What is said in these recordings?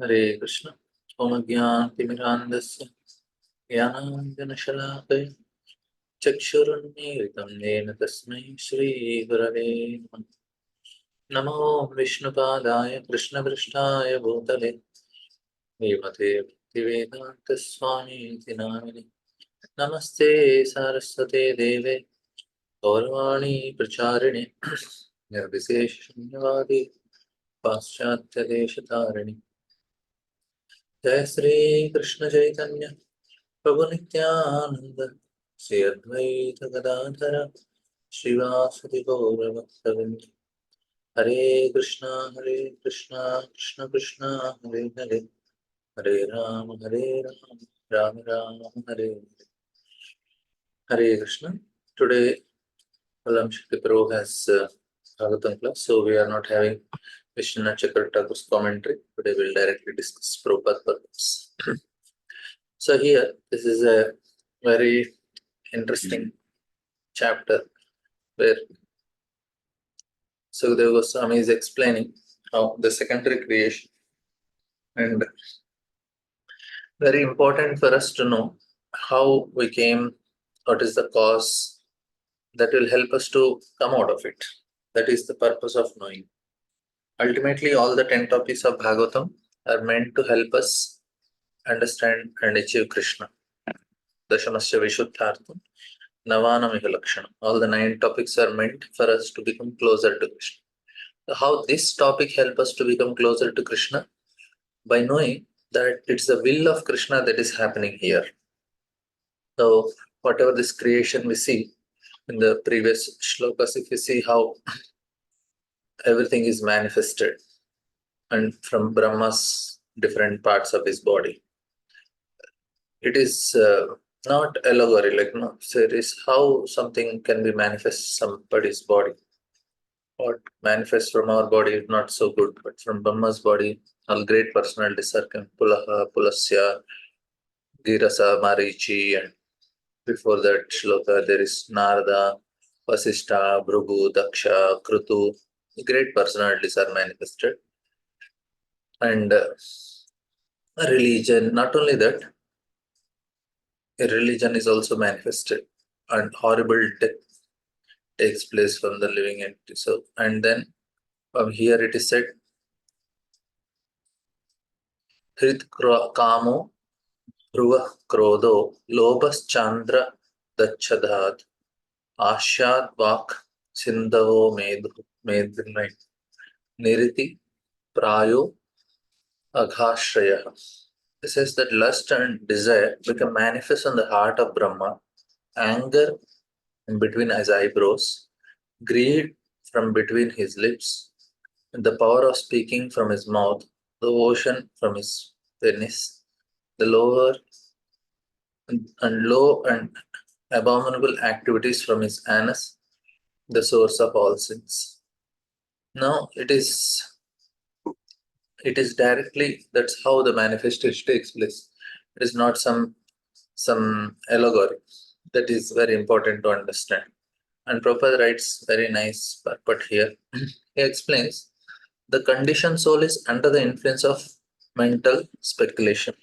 Hare Krishna. Om Jnana-timirandasya Jnana-anjana-shalakaya Chakshurunmilitam Yena Tasmai Shri Gurave Namah. Namo Vishnupadaya Krishna-prishthaya Bhutale Srimate Bhaktivedanta Swami Namine Namaste Saraswate Deve Gaurvani Pracharine Nirvisesha Paschatya Deshatarine Jai Sri Krishna Chaitanya Prabhu Nityananda Sri Advaita Gadadhara Srivasadi Gaura Bhaktavindi Hare Krishna Krishna Krishna Hare Hare Hare Rama Rama Rama Hare Hare Krishna. Today Alam Shakti Prabhu has Bhagavatam class, so we are not having Vishnu Chakra Thakur's commentary. Today we'll directly discuss Prabhupada purpose. So here, this is a very interesting chapter where Sukadeva Goswami is explaining how the secondary creation, and very important for us to know how we came, what is the cause that will help us to come out of it. That is the purpose of knowing. Ultimately, all the 10 topics of Bhagavatam are meant to help us understand and achieve Krishna. Dashamasya Vishuddhartham, Navanamiha Lakshanam. All the 9 topics are meant for us to become closer to Krishna. How this topic help us to become closer to Krishna? By knowing that it's the will of Krishna that is happening here. So whatever this creation we see in the previous shlokas, if you see how everything is manifested and from Brahma's different parts of his body, it is not allegory, like no, so it is how something can be manifest somebody's body. What manifests from our body is not so good, but from Brahma's body, all great personalities are Pulaha, Pulasya, Girasa, Marichi, and before that shloka there is Narada, Vasishtha, Bhrugu, Daksha, Krutu. Great personalities are manifested. And a religion, not only that, a religion is also manifested, and horrible death takes place from the living entity. So, and then from here it is said, Hrit Kamo Dhruva Krodho Lobas Chandra Dachadhat Ashad Vak Sindavo Medhnai Niriti Prayo Aghashraya. It says that lust and desire become manifest on the heart of Brahma, anger in between his eyebrows, greed from between his lips, and the power of speaking from his mouth, devotion from his penis, the lower and low and abominable activities from his anus, the source of all sins. Now it is directly, that's how the manifestation takes place. It is not some allegory. That is very important to understand. And Prabhupada writes very nice purport here. He explains the conditioned soul is under the influence of mental speculation.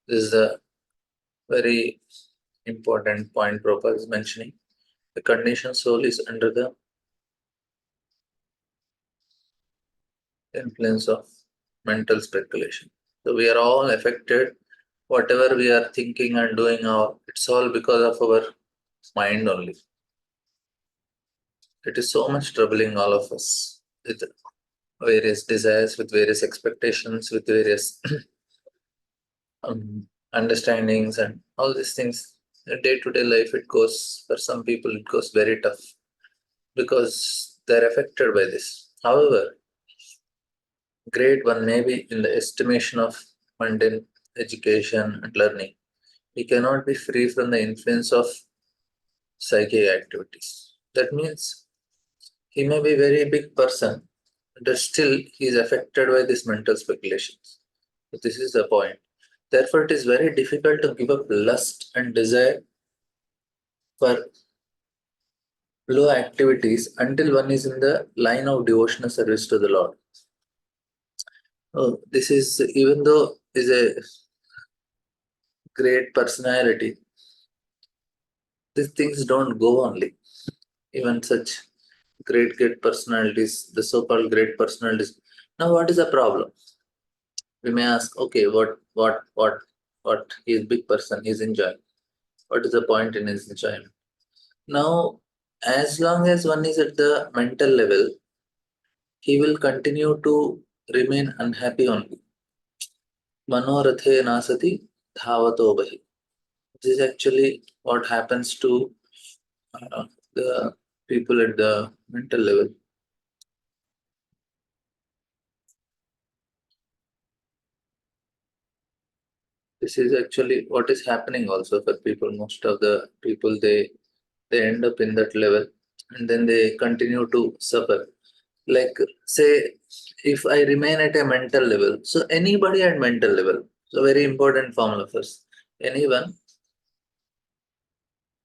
This is a very important point Prabhupada is mentioning. The conditioned soul is under the influence of mental speculation. So we are all affected. Whatever we are thinking and doing, it's all because of our mind only. It is so much troubling all of us with various desires, with various expectations, with various understandings, and all these things. Day-to-day life, it goes, for some people, it goes very tough because they're affected by this. However, grade one may be in the estimation of mundane education and learning. We cannot be free from the influence of psychic activities. That means he may be a very big person, but still he is affected by these mental speculations. So this is the point. Therefore, it is very difficult to give up lust and desire for low activities until one is in the line of devotional service to the Lord. This is, even though is a great personality, these things don't go only. Even such great personalities, the so-called great personalities. Now, what is the problem? We may ask, okay, what? He is big person. He's enjoying. What is the point in his enjoyment? Now, as long as one is at the mental level, he will continue to remain unhappy only. Manorathe nasati dhavato bahi. This is actually what happens to the people at the mental level. This is actually what is happening also for people. Most of the people, they end up in that level and then they continue to suffer. Like, say, if I remain at a mental level, so anybody at mental level, so very important formula first. Anyone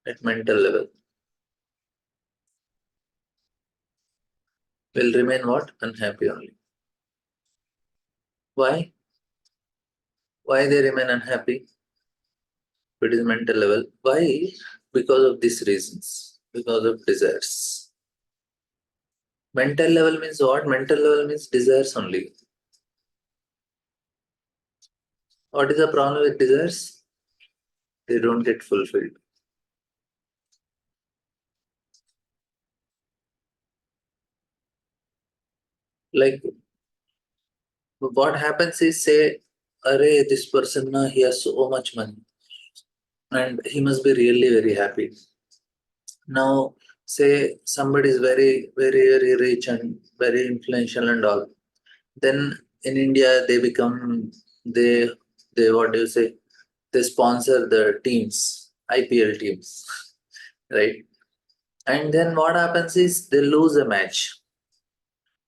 at mental level will remain what? Unhappy only. Why? Why they remain unhappy? If it is mental level. Why? Because of these reasons. Because of desires. Mental level means what? Mental level means desires only. What is the problem with desires? They don't get fulfilled. Like, what happens is, say, array, this person, he has so much money and he must be really very happy. Now, say somebody is very rich and very influential and all. Then in India, they they what do you say? They sponsor the teams, IPL teams, right? And then what happens is they lose a match.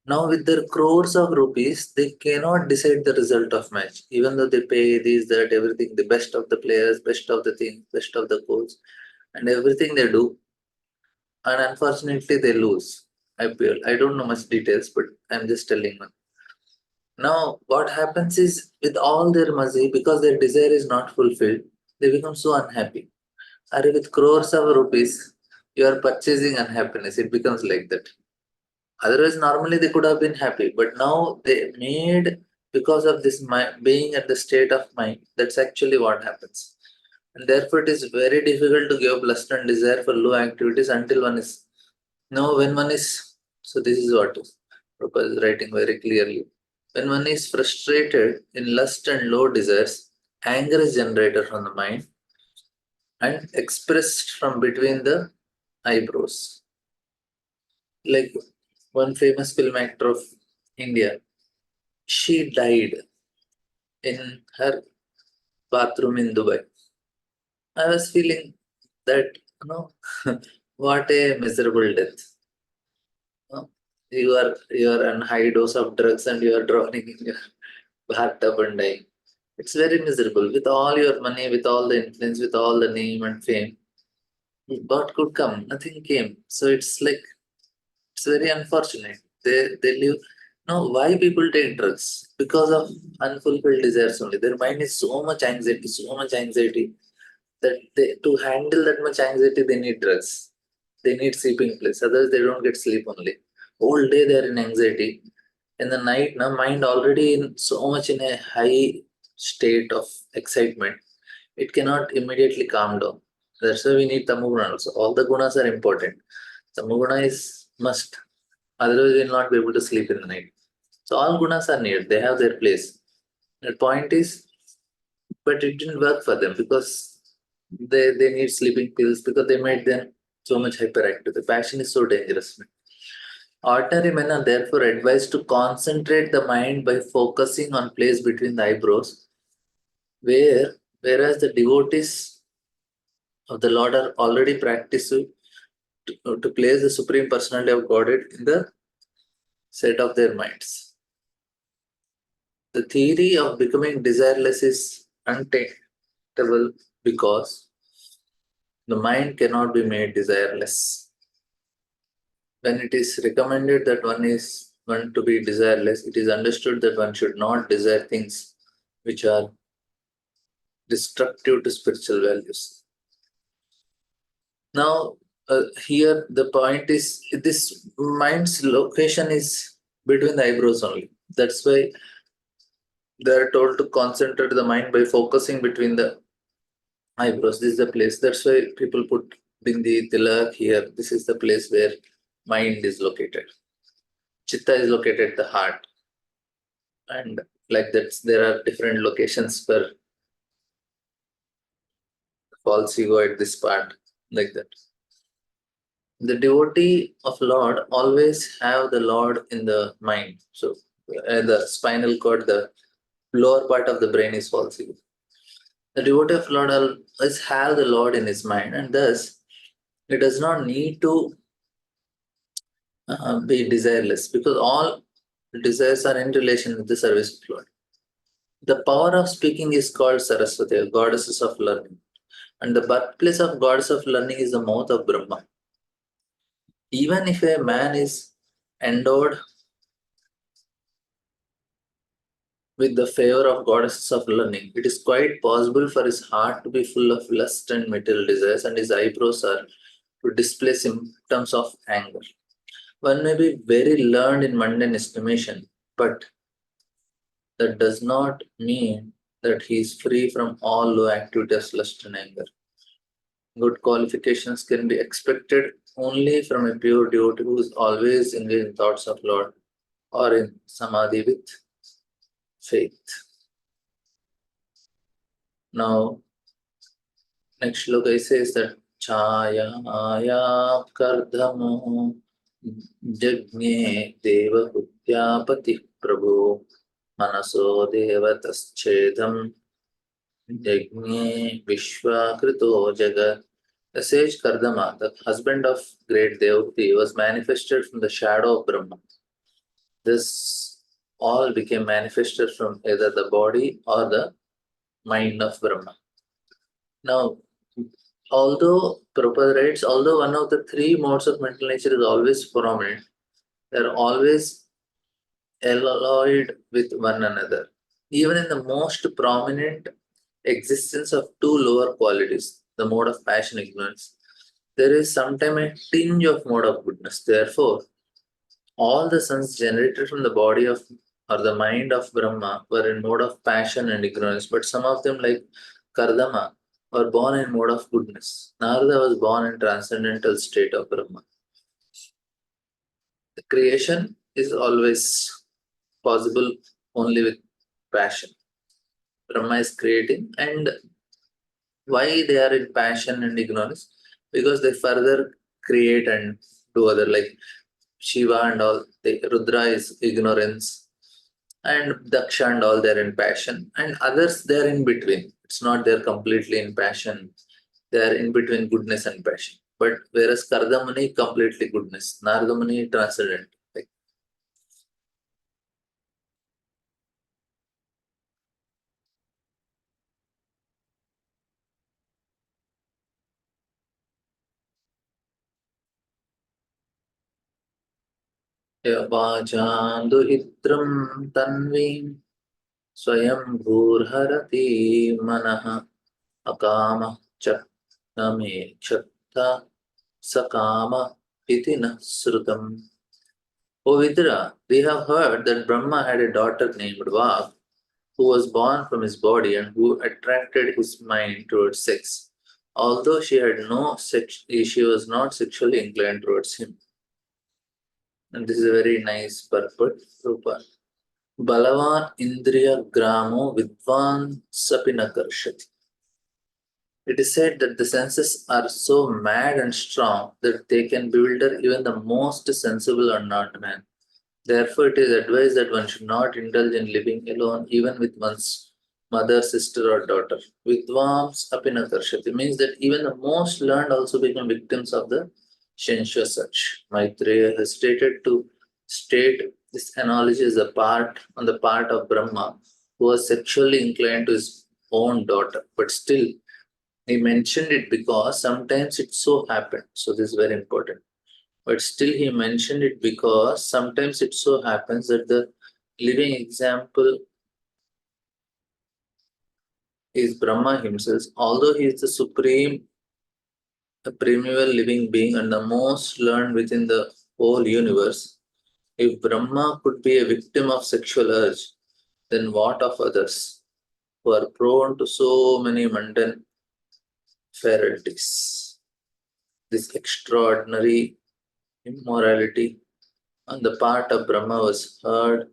Now with their crores of rupees, they cannot decide the result of match, even though they pay this, that, everything, the best of the players, best of the things, best of the coach, and everything they do, and unfortunately they lose. I don't know much details, but I'm just telling one. Now what happens is with all their money, because their desire is not fulfilled, they become so unhappy. Or with crores of rupees, you are purchasing unhappiness. It becomes like that. Otherwise, normally they could have been happy, but now they made, because of this being at the state of mind. That's actually what happens, and therefore it is very difficult to give lust and desire for low activities until one is no. When one is, so this is what Prabhupada is writing very clearly. When one is frustrated in lust and low desires, anger is generated from the mind and expressed from between the eyebrows. Like one famous film actor of India, she died in her bathroom in Dubai. I was feeling that, what a miserable death. No? You are on high dose of drugs and you are drowning in your bathtub and dying. It's very miserable. With all your money, with all the influence, with all the name and fame, what could come? Nothing came. So it's like, it's very unfortunate. They live. Now, why people take drugs? Because of unfulfilled desires only. Their mind is so much anxiety that to handle that much anxiety, they need drugs. They need sleeping place. Otherwise, they don't get sleep only. Whole day they are in anxiety. In the night, now mind already in so much in a high state of excitement. It cannot immediately calm down. That's why we need tamoguna also. All the gunas are important. Tamoguna is must. Otherwise, we'll not be able to sleep in the night. So all gunas are needed. They have their place. The point is, but it didn't work for them because they need sleeping pills because they made them so much hyperactive. The passion is so dangerous. Ordinary men are therefore advised to concentrate the mind by focusing on place between the eyebrows, whereas the devotees of the Lord are already practiced to place the Supreme Personality of Godhead in the set of their minds. The theory of becoming desireless is untenable because the mind cannot be made desireless. When it is recommended that one is one to be desireless, it is understood that one should not desire things which are destructive to spiritual values. Now, here the point is this mind's location is between the eyebrows only. That's why they are told to concentrate the mind by focusing between the eyebrows. This is the place. That's why people put bindi, tilak here. This is the place where mind is located. Chitta is located at the heart. And like that, there are different locations for false ego at this part, like that. The devotee of Lord always have the Lord in the mind. So the spinal cord, the lower part of the brain is false ego. The devotee of Lord always have the Lord in his mind, and thus it does not need to be desireless, because all desires are in relation with the service of Lord. The power of speaking is called Saraswati, goddesses of learning. And the birthplace of goddess of learning is the mouth of Brahma. Even if a man is endowed with the favor of goddesses of learning, it is quite possible for his heart to be full of lust and material desires, and his eyebrows are to display symptoms of anger. One may be very learned in mundane estimation, but that does not mean that he is free from all low activities, lust and anger. Good qualifications can be expected only from a pure devotee who is always engaged in thoughts of Lord or in samadhi with faith. Now, next shloka says that Chaya Aya Kardhamo Jagne Deva Hutyapati Prabhu Manaso Devataschedam Jagne Vishwakrito Jagat. The sage Kardama, the husband of great Devati, was manifested from the shadow of Brahma. This all became manifested from either the body or the mind of Brahma. Now, although Prabhupada writes, although one of the three modes of mental nature is always prominent, they are always alloyed with one another. Even in the most prominent existence of two lower qualities, the mode of passion ignorance, there is sometimes a tinge of mode of goodness. Therefore, all the sons generated from the body of or the mind of Brahma were in mode of passion and ignorance, but some of them, like Kardama, were born in mode of goodness. Narada was born in transcendental state of Brahma. The creation is always possible only with passion. Brahma is creating, and why they are in passion and ignorance? Because they further create and do other, like Shiva and all. Rudra is ignorance, and Daksha and all they're in passion, and others they're in between. It's not they're completely in passion, they're in between goodness and passion. But whereas Kardamani completely goodness, Nardamani transcendent. Like, Vajaan duhitram tanvim swayam bhurharati manaha akama chakname chakta sakama itina srutam. O Vidra, we have heard that Brahma had a daughter named Vak, who was born from his body and who attracted his mind towards sex. Although she had no sex, she was not sexually inclined towards him. And this is a very nice purport. Rupa. Balavan Indriya Gramo Vidvan Sapinakarshati. It is said that the senses are so mad and strong that they can bewilder even the most sensible or not man. Therefore, it is advised that one should not indulge in living alone, even with one's mother, sister, or daughter. Vidvams apinakarshati means that even the most learned also become victims of the sensuous urge. Maitreya has stated to state this analogy is a part on the part of Brahma, who was sexually inclined to his own daughter, but still he mentioned it because sometimes it so happened. So this is very important. but still he mentioned it because sometimes it so happens that the living example is Brahma himself, although he is the supreme, the primeval living being and the most learned within the whole universe. If Brahma could be a victim of sexual urge, then what of others who are prone to so many mundane frailties? This extraordinary immorality on the part of Brahma was heard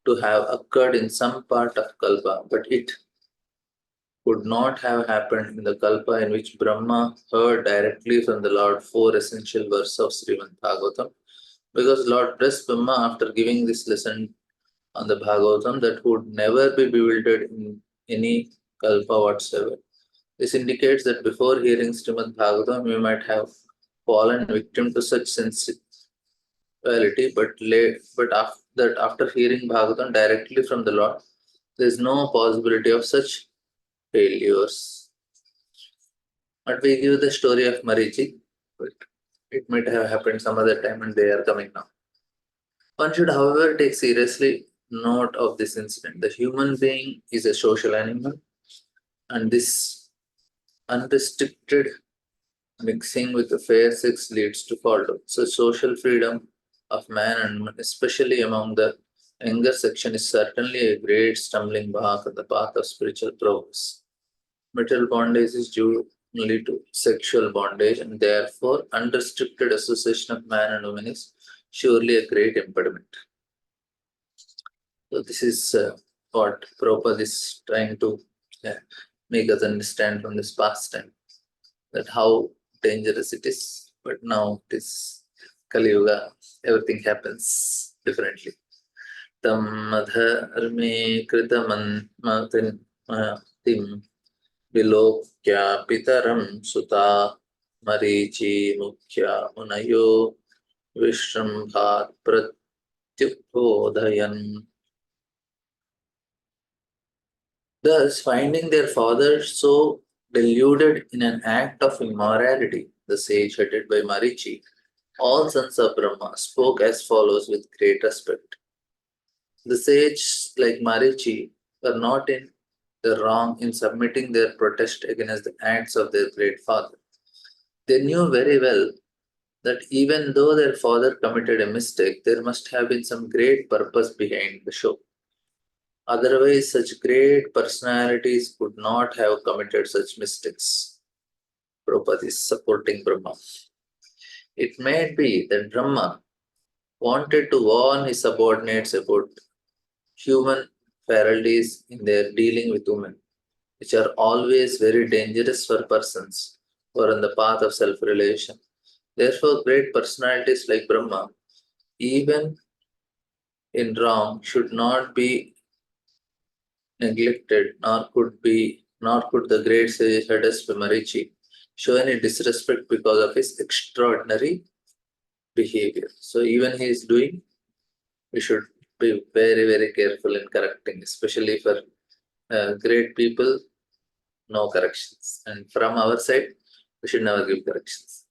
to have occurred in some part of Kalpa, but it could not have happened in the Kalpa in which Brahma heard directly from the Lord four essential verses of Srimad Bhagavatam, because Lord blessed Brahma after giving this lesson on the Bhagavatam that would never be bewildered in any Kalpa whatsoever. This indicates that before hearing Srimad Bhagavatam, we might have fallen victim to such sensitivity, but after hearing Bhagavatam directly from the Lord, there is no possibility of such failures. But we give the story of Marichi, but it might have happened some other time and they are coming now. One should, however, take seriously note of this incident. The human being is a social animal, and this unrestricted mixing with the fair sex leads to fault. So, social freedom of man, and especially among the younger section, is certainly a great stumbling block on the path of spiritual progress. Material bondage is due only to sexual bondage, and therefore, unrestricted association of man and woman is surely a great impediment. So, this is what Prabhupada is trying to make us understand from this past time, that how dangerous it is. But now it is Kali Yuga, everything happens differently. Tam madharme kritaman matin tim vilokya pitaram suta marichi mukhya munayo vishrambhat pratyupodayan. Thus, finding their father so deluded in an act of immorality, the sage headed by Marichi, all sons of Brahma, spoke as follows with great respect. The sages, like Marichi, were not in the wrong in submitting their protest against the acts of their great father. They knew very well that even though their father committed a mistake, there must have been some great purpose behind the show. Otherwise, such great personalities could not have committed such mistakes. Prabhupada is supporting Brahma. It may be that Brahma wanted to warn his subordinates about human frailties in their dealing with women, which are always very dangerous for persons who are on the path of self-realization. Therefore, great personalities like Brahma, even in wrong, should not be neglected, nor could the great sage Hades Marichi show any disrespect because of his extraordinary behavior. So even he is doing, we should be very, very careful in correcting, especially for great people, no corrections. And from our side, we should never give corrections.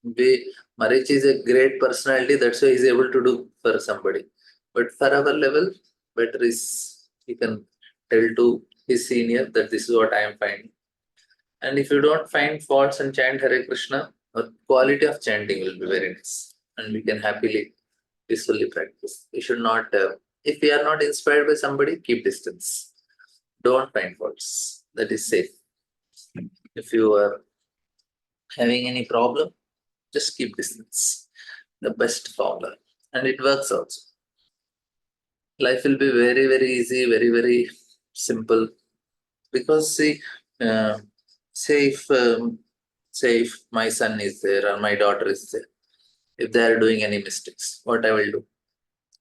Marichi is a great personality, that's why he's able to do for somebody. But for our level, better is he can tell to his senior that this is what I am finding. And if you don't find faults and chant Hare Krishna, the quality of chanting will be very nice. And we can happily, peacefully practice. We should not, if we are not inspired by somebody, keep distance. Don't find faults. That is safe. If you are having any problem, just keep distance. The best formula. And it works also. Life will be very, very easy, very, very simple. Because see, uh, say if my son is there or my daughter is there, if they are doing any mistakes, what I will do?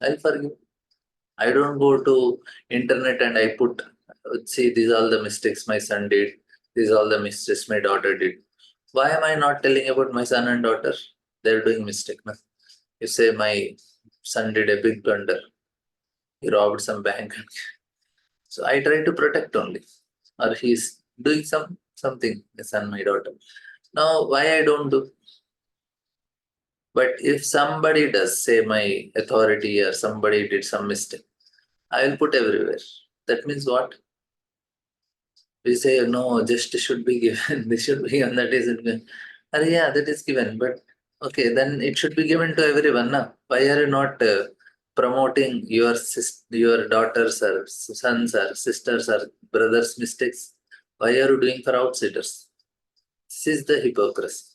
I'll forgive. I don't go to internet and I put, see, these are all the mistakes my son did. These are all the mistakes my daughter did. Why am I not telling about my son and daughter? They're doing mistake. No? You say my son did a big blunder. He robbed some bank. So I try to protect only. Or he's doing something, my son, my daughter. Now, why I don't do? But if somebody does, say my authority or somebody did some mistake, I will put everywhere. That means what? We say, no, just should be given, this should be given, that isn't given. Yeah, that is given, but okay, then it should be given to everyone. Na? Why are you not promoting your daughters or sons or sisters or brothers' mistakes? Why are you doing for outsiders? This is the hypocrisy.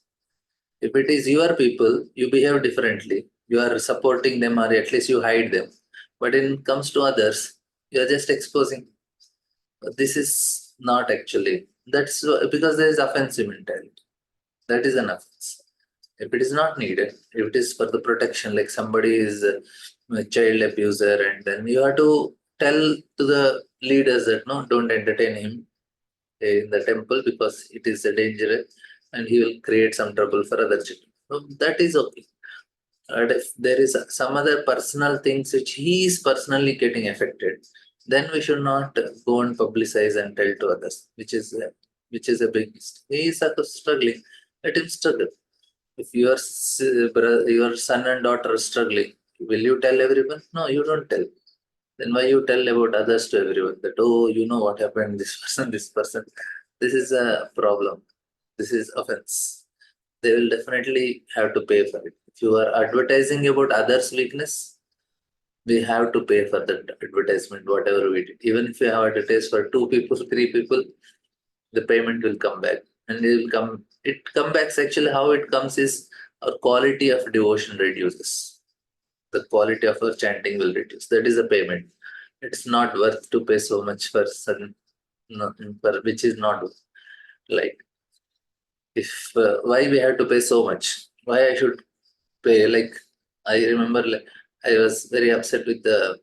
If it is your people, you behave differently. You are supporting them or at least you hide them. But when it comes to others, you are just exposing. This is not actually. Because there is offensive mentality. That is an offense. If it is not needed, if it is for the protection, like somebody is a child abuser, and then you have to tell to the leaders that no, don't entertain him in the temple because it is a danger and he will create some trouble for other children. So that is okay. And if there is some other personal things which he is personally getting affected, then we should not go and publicize and tell to others, which is a big mistake. He is struggling. Let him struggle. If your son and daughter are struggling, will you tell everyone? No, you don't tell. Then why you tell about others to everyone that, oh, you know what happened, this person, this person. This is a problem. This is offense. They will definitely have to pay for it. If you are advertising about others' weakness, we have to pay for that advertisement, whatever we did. Even if you have advertised for 2 people, 3 people, the payment will come back. And it comes back actually how it comes is our quality of devotion reduces. The quality of our chanting will reduce. That is a payment. It's not worth to pay so much for certain, no, for which is not like if why we have to pay so much? Why I should pay? Like I remember, like I was very upset with the.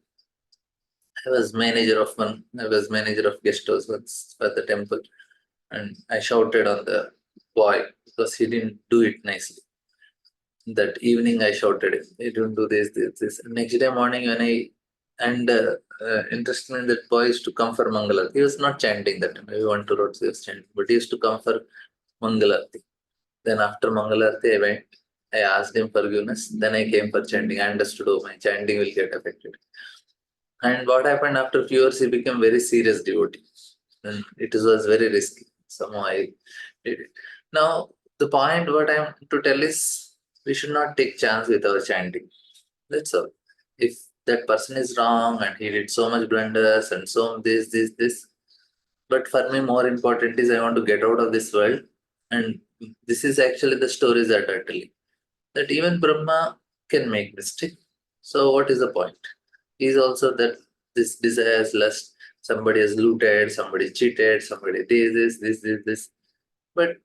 I was manager of guest house once for the temple, and I shouted on the boy because he didn't do it nicely. That evening, I shouted him, "He don't do this, this, this." Next day morning, when I and interestingly, that boy used to come for Mangalarti. He was not chanting that time. Maybe 1 2 rods he was chanting, but he used to come for Mangalarti. Then after Mangalarti, I went. I asked him forgiveness. Then I came for chanting. I understood, oh, my chanting will get affected. And what happened after few years, he became very serious devotee. And it was very risky. Somehow I did it. Now, the point what I'm to tell is we should not take chance with our chanting. That's all. If that person is wrong and he did so much blunders and so this. But for me, more important is I want to get out of this world. And this is actually the stories that are telling that even Brahma can make mistake. So what is the point? Is also that this desires lust, somebody has looted, somebody cheated, somebody this. But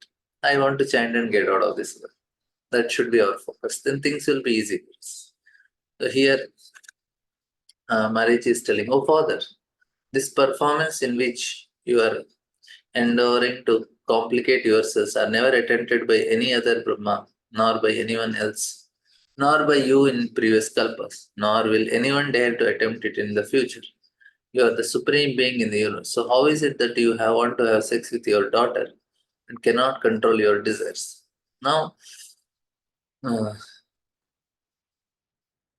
I want to chant and get out of this world. That should be our focus. Then things will be easy. So here, Marriage is telling, oh Father, this performance in which you are endeavoring to complicate yourselves are never attempted by any other Brahma, nor by anyone else, nor by you in previous kalpas, nor will anyone dare to attempt it in the future. You are the supreme being in the universe. So how is it that you want to have sex with your daughter and cannot control your desires? Now, uh,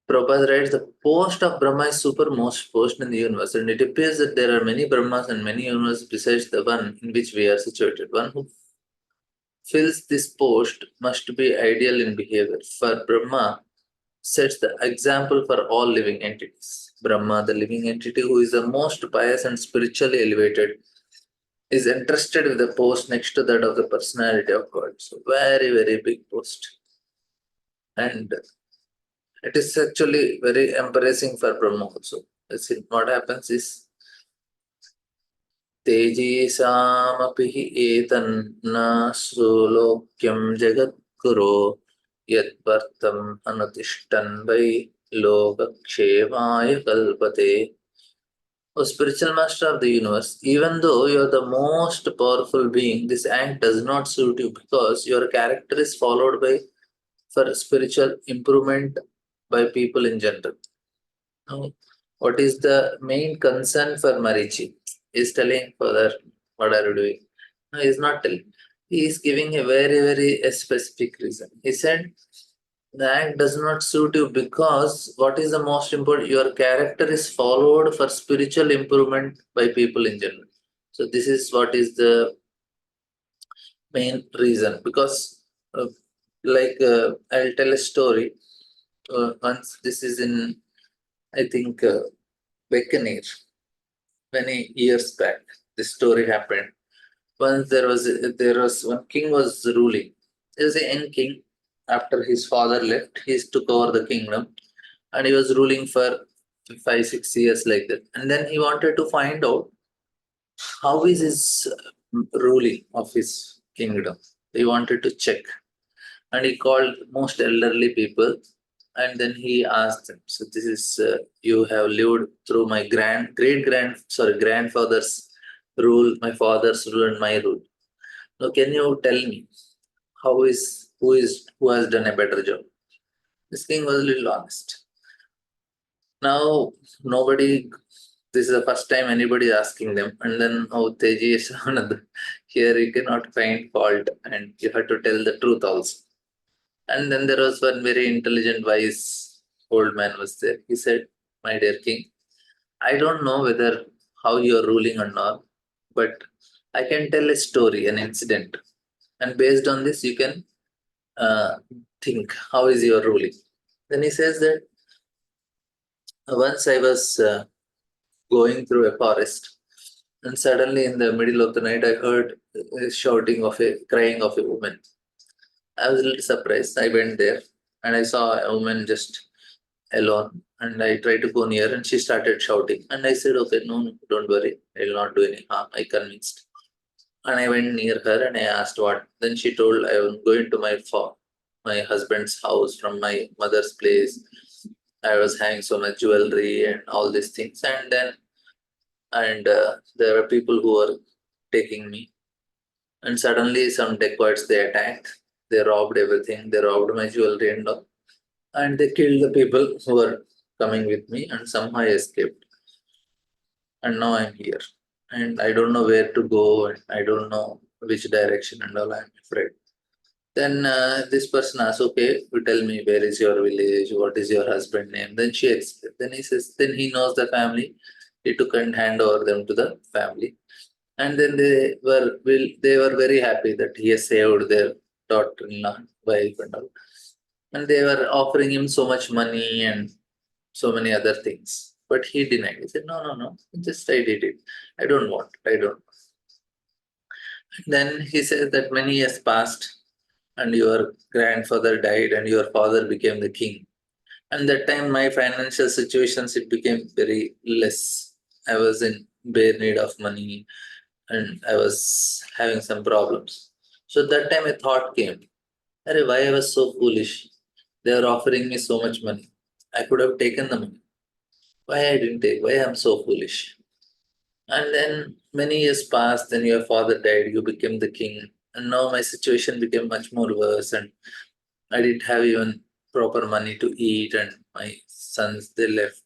Prabhupada writes, the post of Brahma is supermost post in the universe, and it appears that there are many Brahmas and many universes besides the one in which we are situated. One who fills this post must be ideal in behavior, for Brahma sets the example for all living entities. Brahma, the living entity who is the most pious and spiritually elevated, is entrusted with the post next to that of the personality of God. So, very, very big post. And it is actually very embarrassing for Brahma also. See, what happens is तेजीसामपि हि एतन्न सुलोक्यं जगद्गुरो यद्वर्तम् अनुतिष्ठन् वै लोकक्षेमाय कल्पते. O spiritual master of the universe, even though you are the most powerful being, this act does not suit you because your character is followed by for spiritual improvement by people in general. Now, what is the main concern for Marichi? He's telling Father, what are you doing? No, he's not telling. He is giving a very, very specific reason. He said, The act does not suit you because what is the most important? Your character is followed for spiritual improvement by people in general. So this is what is the main reason. Because, I'll tell a story. Once this is in, I think, Beckoneer, many years back. This story happened. Once there was one king was ruling. He was a young king. After his father left, he took over the kingdom, and he was ruling for 5 6 years like that. And then he wanted to find out how is his ruling of his kingdom. He wanted to check, and he called most elderly people, and then he asked them. So this is you have lived through my grandfather's rule, my father's rule, and my rule. Now, can you tell me who has done a better job? This king was a little honest. Now nobody. This is the first time anybody asking them, and then Teji is another. Here you cannot find fault, and you have to tell the truth also. And then there was one very intelligent, wise old man was there. He said, "My dear king, I don't know whether how you are ruling or not, but I can tell a story, an incident, and based on this you can uh, think how is your ruling." Then he says that once I was going through a forest, and suddenly in the middle of the night I heard crying of a woman. I was a little surprised. I went there and I saw a woman just alone, and I tried to go near, and she started shouting. And I said, "Okay, no, no, don't worry, I will not do any harm." I convinced. And I went near her and I asked what. Then she told, "I am going to my husband's house from my mother's place. I was having so much jewelry and all these things." And there were people who were taking me. And suddenly some dacoits they attacked. They robbed everything. They robbed my jewelry and all. And they killed the people who were coming with me, and somehow I escaped. And now I'm here. And I don't know where to go, and I don't know which direction and all. I'm afraid. Then this person asks, "Okay, you tell me where is your village? What is your husband name?" Then she explains. Then he says, then he knows the family. He took and hand over them to the family, and then they were very happy that he has saved their daughter-in-law, wife, and all. And they were offering him so much money and so many other things. But he denied. He said, "No, no, no. Just I did it. I don't want. I don't." Then he said that many years passed, and your grandfather died, and your father became the king. And that time, my financial situations it became very less. I was in bare need of money, and I was having some problems. So that time, a thought came. Arey, why I was so foolish? They were offering me so much money. I could have taken the money. Why I didn't take? Why I'm so foolish? And then many years passed, then your father died, you became the king. And now my situation became much more worse, and I didn't have even proper money to eat, and my sons they left,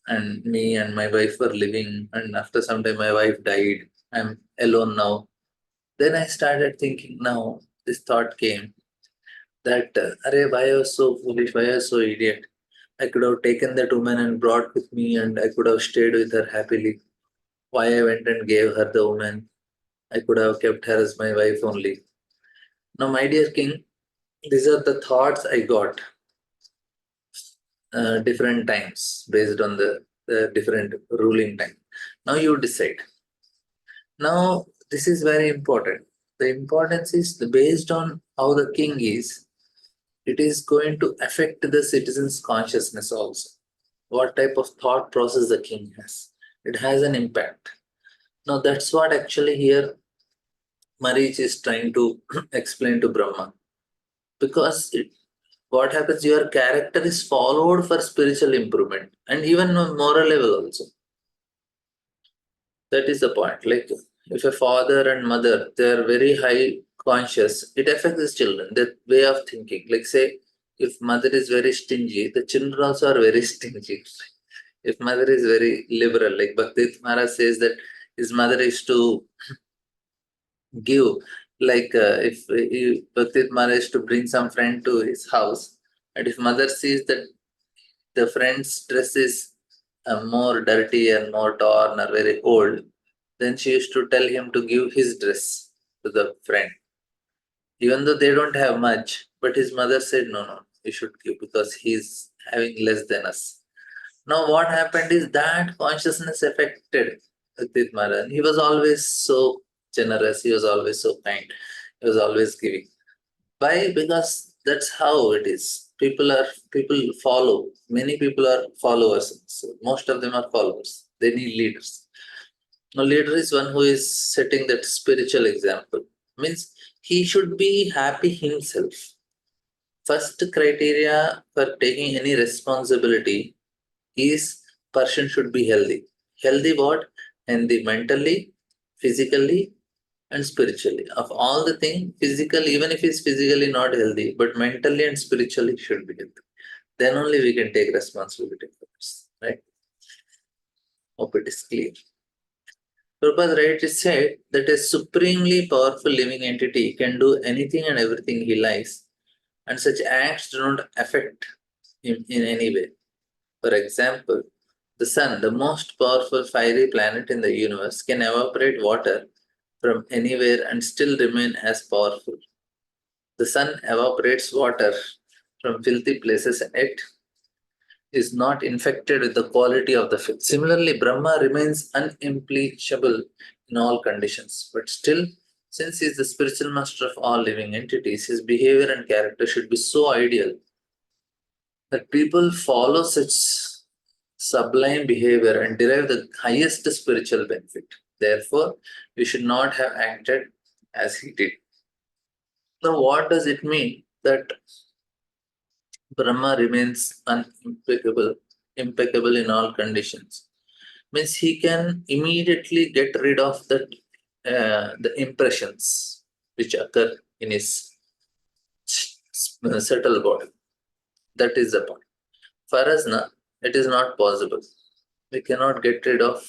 and me and my wife were living. And after some time, my wife died. I'm alone now. Then I started thinking. Now this thought came that, Arey, why I was so foolish? Why I was so idiot? I could have taken that woman and brought with me, and I could have stayed with her happily. Why I went and gave her the woman? I could have kept her as my wife only. Now, my dear king, these are the thoughts I got different times based on the different ruling time. Now you decide. Now, this is very important. The importance is based on how the king is, it is going to affect the citizen's consciousness also. What type of thought process the king has. It has an impact. Now, that's what actually here Marich is trying to explain to Brahma. Because what happens, your character is followed for spiritual improvement and even on moral level also. That is the point. Like if a father and mother they are very high conscious, it affects the children, that way of thinking. Like say, if mother is very stingy, the children also are very stingy. If mother is very liberal, like Bhakti Maharaj says that his mother is to give, like if Bhakti Maharaj is to bring some friend to his house, And if mother sees that the friend's dress is more dirty and more torn or very old, then she used to tell him to give his dress to the friend. Even though they don't have much, but his mother said, no, no, you should give because he's having less than us. Now, what happened is that consciousness affected Udit Maharaj. He was always so generous, he was always so kind, he was always giving. Why? Because that's how it is. People follow. Many people are followers. So most of them are followers. They need leaders. A leader is one who is setting that spiritual example. Means he should be happy himself. First criteria for taking any responsibility is person should be healthy. Healthy what? Healthy mentally, physically, and spiritually. Of all the things, physical, even if he's physically not healthy, but mentally and spiritually should be healthy. Then only we can take responsibility for this. Right? Hope it is clear. Prabhupada rightly said that a supremely powerful living entity can do anything and everything he likes, and such acts do not affect him in any way. For example, the sun, the most powerful fiery planet in the universe, can evaporate water from anywhere and still remain as powerful. The sun evaporates water from filthy places and it is not infected with the quality of the filth. Similarly, Brahma remains unimpeachable in all conditions, but still, since he is the spiritual master of all living entities, his behavior and character should be so ideal that people follow such sublime behavior and derive the highest spiritual benefit. Therefore, we should not have acted as he did. Now, what does it mean that Brahma remains impeccable in all conditions? Means he can immediately get rid of the impressions which occur in his subtle body. That is the point. For us, it is not possible. We cannot get rid of.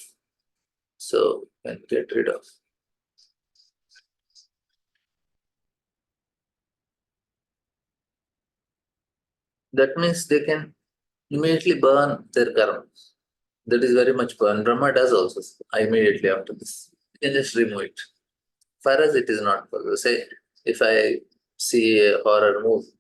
So, can get rid of. That means they can immediately burn their karma. That is very much burn. Brahma does also immediately after this. You can just remove it. For us, it is not possible. Say, if I see a horror movie,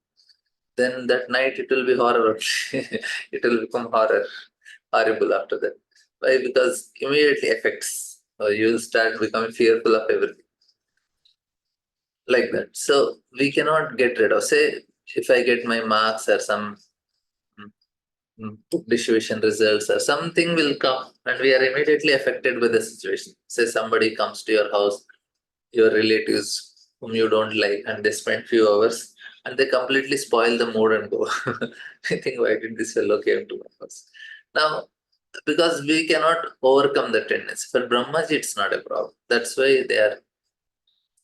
then that night it will be horror. It will become horrible after that. Why? Because immediately affects. Or you will start becoming fearful of everything. Like that. So we cannot get rid of. Say, if I get my marks or some distribution results or something will come and we are immediately affected by the situation. Say somebody comes to your house, your relatives whom you don't like, and they spend few hours and they completely spoil the mood and go. I think why did this fellow came to my house? Now, because we cannot overcome the tendency. For Brahmaji, it's not a problem. That's why they are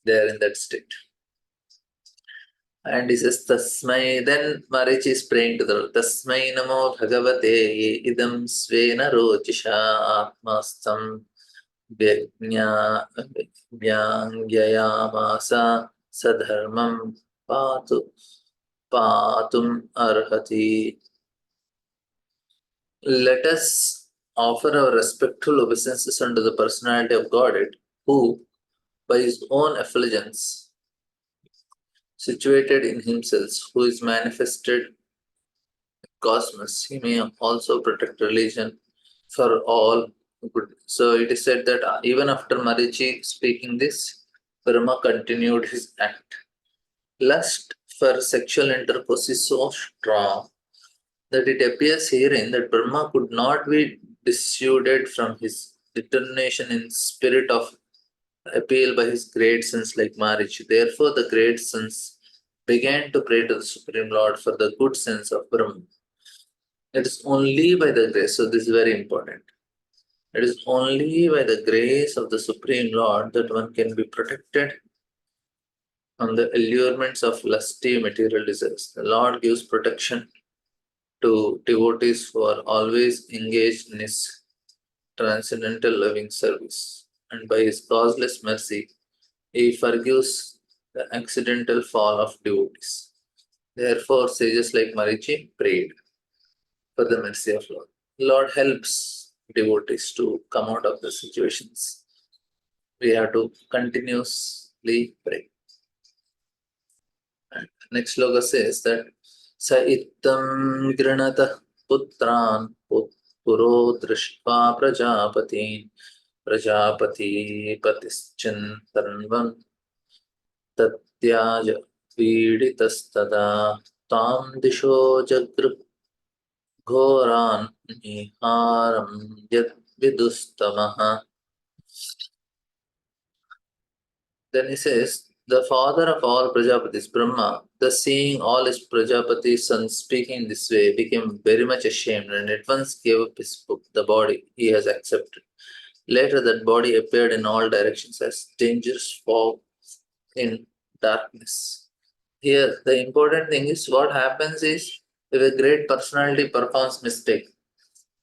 in that state. And he says, Tasmai. Then Marichi is praying to the Lord. Tasmai namo bhagavate idam svena rochisha atmastam vyangyayamasa sadharmam patum arhati. Let us offer our respectful obeisances unto the personality of Godhead, who, by his own effulgence, situated in himself, who is manifested cosmos, he may also protect religion for all good. So it is said that even after Marichi speaking this, Brahma continued his act. Lust for sexual intercourse is so strong that it appears herein that Brahma could not be dissuaded from his determination in spirit of appeal by his great sons like Marichi. Therefore, the great sons began to pray to the Supreme Lord for the good sense of Brahma. It is only by the grace, so this is very important. It is only by the grace of the Supreme Lord that one can be protected from the allurements of lusty material desires. The Lord gives protection to devotees who are always engaged in his transcendental loving service. And by his causeless mercy, he forgives the accidental fall of devotees. Therefore, sages like Marichi prayed for the mercy of Lord. Lord helps devotees to come out of the situations. We have to continuously pray. And next sloka says that Sa ittam granata putran puro drishpa prajapatin prajapati patischantanvam tatyaj pीडितस्तदा तां दिशो जगृ घोरान् निहारं यद्विदुस्तमः. Then he says, the father of all Prajapatis, Brahma, thus seeing all his Prajapati sons speaking this way, became very much ashamed and at once gave up his book, the body he has accepted. Later, that body appeared in all directions as dangerous fog in darkness. Here, the important thing is what happens is if a great personality performs mistake,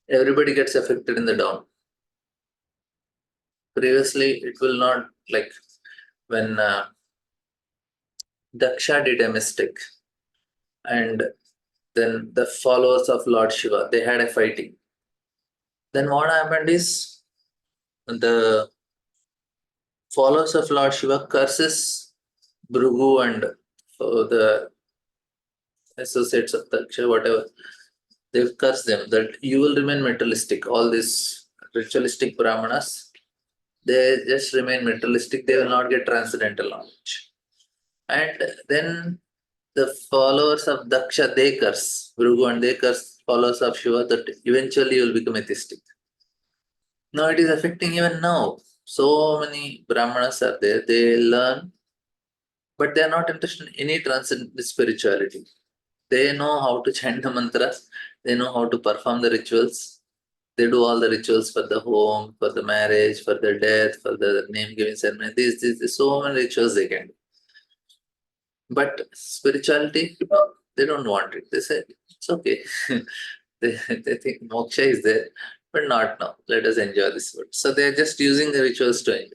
everybody gets affected in the down. Previously, it will not like when Daksha did a mistake and then the followers of Lord Shiva, they had a fighting. Then what happened is the followers of Lord Shiva curses Bhrigu and the associates of Daksha, whatever. They curse them that you will remain materialistic. All these ritualistic brahmanas, they just remain materialistic. They will not get transcendental knowledge. And then the followers of Daksha, they curse Bhrigu and they curse followers of Shiva that eventually you will become atheistic. Now it is affecting even now. So many Brahmanas are there, they learn, but they are not interested in any transcendent spirituality. They know how to chant the mantras, they know how to perform the rituals. They do all the rituals for the home, for the marriage, for the death, for the name giving ceremony. These so many rituals they can do. But spirituality, no, they don't want it. They say, it's okay. they think moksha is there, but not now. Let us enjoy this world. So they're just using the rituals to enjoy.